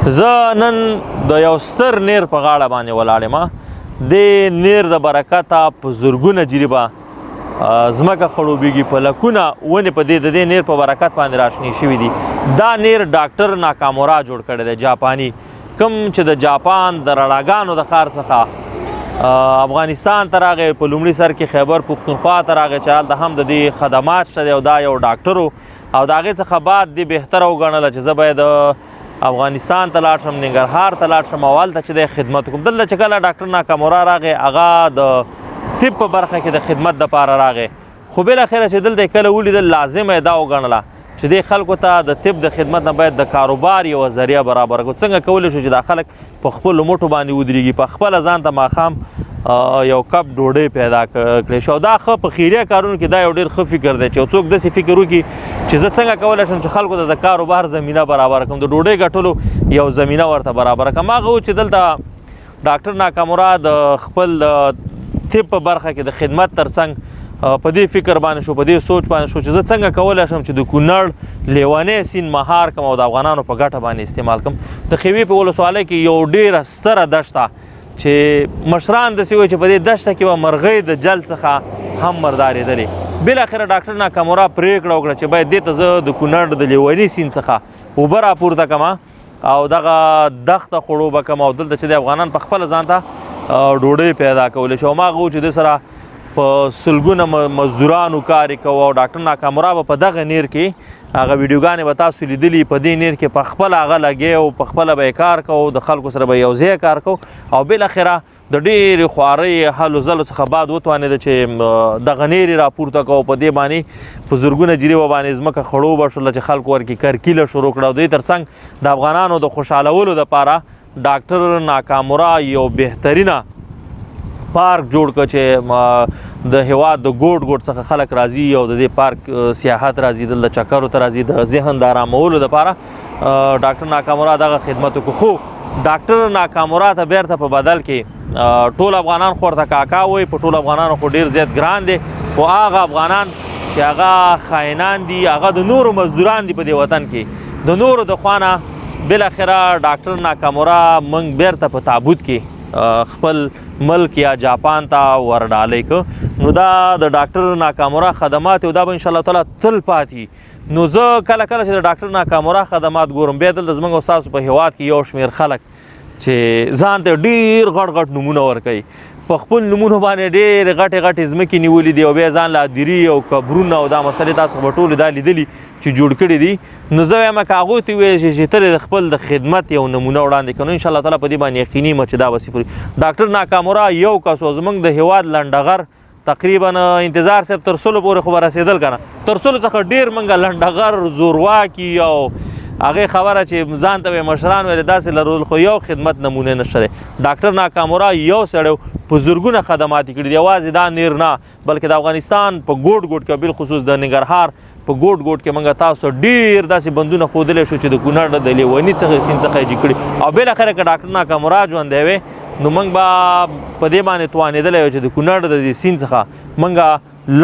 زه نن د یو ستر نیر په غاړه باندې ولاړ یم. د نیر د برکته په زرګونه جریبه ځمکه خړوبېږي، په لکونه ونې په د دې نیر په برکت باندې راشنې شوي دي. دا نیر ډاکټر ناکامورا جوړ کړی دی، جاپاني، کوم چې د جاپان د رڼاګانو د ښار څخه افغانستان ته راغی، په لومړي سر کې خیبر پښتونخوا ته راغی چې هلته هم د دې خدمات شته دی او دا یو ډاکټر و. او د هغې څخه بعد دې بهتره وګڼله چې زه باید افغانستان ته لاړ شم، ننګرهار ته لاړ شم او هلته چې دی خدمت وکړم. دلته چې کله ډاکټر ناکامورا راغی هغه د طب په برخه کې د خدمت دپاره راغی، خو بالاخره چې دلته کله ولیدل لازمه یې دا وګڼله چې دې خلکو ته د طب د خدمت نه باید د کاروبار یوه ذریعه برابره کړو. څنګه کولی شو چې دا خلک په خپلو مټو باندې ودرېږي، په خپله ځان ته ماښام یو کپ ډوډۍ پیدا کړی شو. دا ښه په خیریه کارونو کې دا یو ډېر ښه فکر دی چې یو څوک داسې فکر وکړي چې زه څنګه کولی شم چې خلکو ته د کاروبار زمینه برابره کړم، د ډوډۍ ګټلو یو زمینه ورته برابره کړم. هغه و چې دلته ډاکټر ناکامورا د خپل طب په برخه کې د خدمت ترڅنګ په دې فکر باندې شو، په دې سوچ باندې شو چې زه څنګه کولی شم چې د کونړ لیونی سیند مهار کړم او د افغانانو په ګټه باندې استعمال کړم. د خیوي په ولسوالۍ کې یو ډېره ستره دښته چې مشران داسې وایي چې په دې دښته کې به مرغۍ د جل څخه هم مردارېدلې. بالاخره ډاکټر ناکامورا پرېکړه وکړه چې باید دې ته زه د کونړ د لیوني سیند څخه اوبه راپورته کړم او دغه دښته خړوبه کړم او دلته چې د افغانان په خپله ځان ته ډوډۍ پیدا کولی شي. هماغه و چې د سره په سلګونه مزدورانو کار یې کوه او ډاکټر ناکامورا به په دغه نیر کې هغه ویډیوګانې به تاسو لیدلي، په دې نیر کې په خپله هغه لګی او په خپله به یې کار کوو، د خلکو سره به یو ځای کار کوو او بالاخره د ډېرې خوارۍ هلو ځلو څخه بعد وتوانېده چې دغه نیر یې راپورته کوو. په دې باندې په زرګونه جریبه باندې ځمکه خړوبه شوله چې خلکو ورکې کرکیله شروع کړه او دوی ترڅنګ د افغانانو د خوشحالولو دپاره ډاکټر ناکامورا یو بهترینه پارک جوړ کړ چې د هیواد د ګوټ ګوټ څخه خلک راځي او د دې پارک سیاحت راځي، دلته چکرو ته راځي د ذهن د ارامولو دپاره ډاکټر ناکامورا دغه خدمت وکړو. خو ډاکټر ناکامورا ته بیرته په بدل کې ټول افغانان خو ورته کاکا وایي، په ټولو افغانانو خو ډېر زیات ګران دی، خو هغه افغانان چې هغه خاینان دي، هغه د نورو مزدوران دي په دې وطن کې، د نورو د خوا نه بالاخره ډاکټر ناکامورا موږ بیرته په تابوت کې خپل ملک یا جاپان ته ورډالۍ که. نو دا د ډاکټر ناکامورا خدمات دا به انشاءالله تعالی تل پاتې. نو زه کله کله چې د ډاکټر ناکامورا خدمات ګورم، بیا دلته زموږ او ستاسو په هیواد کې یو شمېر خلک چې ځان ته ډېر غټ غټ نومونه ورکوي، په خپل نومونو باندې ډېرې غټې غټې ځمکې نیولې دي او بیا ځان له هدیري او قبرونه او دا مسلې تاسو به ټولې دا لیدلي چې جوړ کړي دي. نو زه وایم که هغوی ته وویل شي چې ته د خپل د خدمت یو نمونه وړاندې کړو، انشاءالله تعالی په دې باندې یقیني یم چې دا به صفر. ډاکټر ناکامورا یو کس و، زموږ د هیواد لنډغر تقریبا انتظار صاحب تر سلو پورې خو به رسېدل که نه، تر سلو څخه ډېر موږ لنډغر زورواکي او هغې خبره چې ځان ته به مشران ویل داسې لرل، خو یو خدمت نمونه نشته دی. ډاکټر ناکامورا یو سړی په زرګونه خدمات یې کړي دي، یوازې دا نیر نه بلکې د افغانستان په ګوټ ګوټ کې بالخصوص د ننګرهار په ګوټ ګوټ کې موږ تاسو ډېر داسې بندونه ښودلی شو چې د کونړ د لیوني څخه سیند څخه یې جګ کړي او بالاخره که ډاکټر ناکامورا ژوندی وی نو موږ به په دې باندې توانېدلی یو چې د کونړ د دې سیند څخه موږ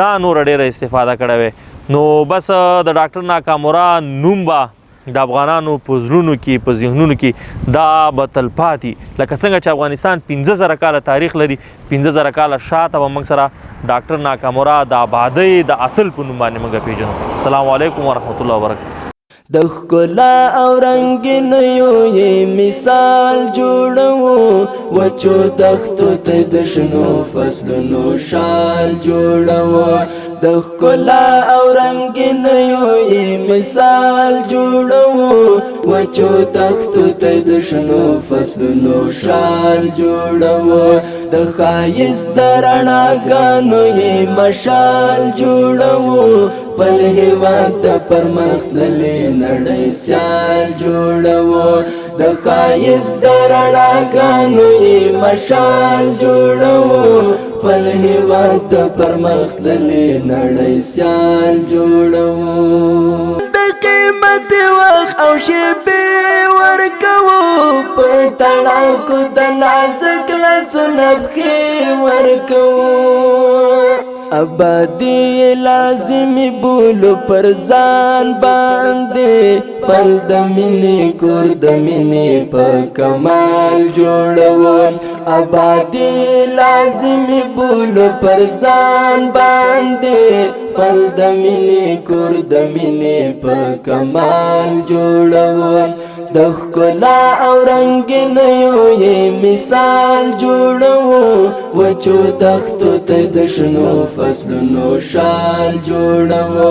لا نوره ډېره استفاده کړې وی. نو بس د ډاکټر ناکامورا نوم به د افغانانو په زړونو کې په ذهنونو کې دا به تلپاتې، لکه څنګه چې افغانستان 15,000 کاله تاریخ لري، 15,000 کاله شاته به موږ سره ډاکټر ناکامورا د آبادۍ د اتل په نوم باندې موږ پیژنو. السلام علیکم ورحمت الله وبرکاته. د ښکلا او رنګینیو یې مثال جوړو، وچو دښتو ته د شنو فصلونو شال جوړو. د ښکلا او رنګینیو یې مثال جوړو، وچو دښتو ته د شنو فصلونو شال جوړو. د ښایست د رڼاګانو یې مشال جوړو، خپل هیواد ته پرمختللې نړۍ سیال جوړو. د ښایست د رڼاګانو یې مشال جوړو، خپل هیواد ته پرمختللې نړۍ سیال جوړو. د قیمت وخت او شیبې ورکوو، په تړاکو د نازک لاسونه پښې ورکوو. آبادی لازمی بولو پر ځان باندې پل د مینې کور د مینې په کمال جوړو آبادی لازمی بولو پر ځان باندې پل د مینې کور د مینې په کمال جوړو د ښکلا او رنګینیو یې مثال جوړو وچو دښتو ته د شنو فصلونو شال جوړو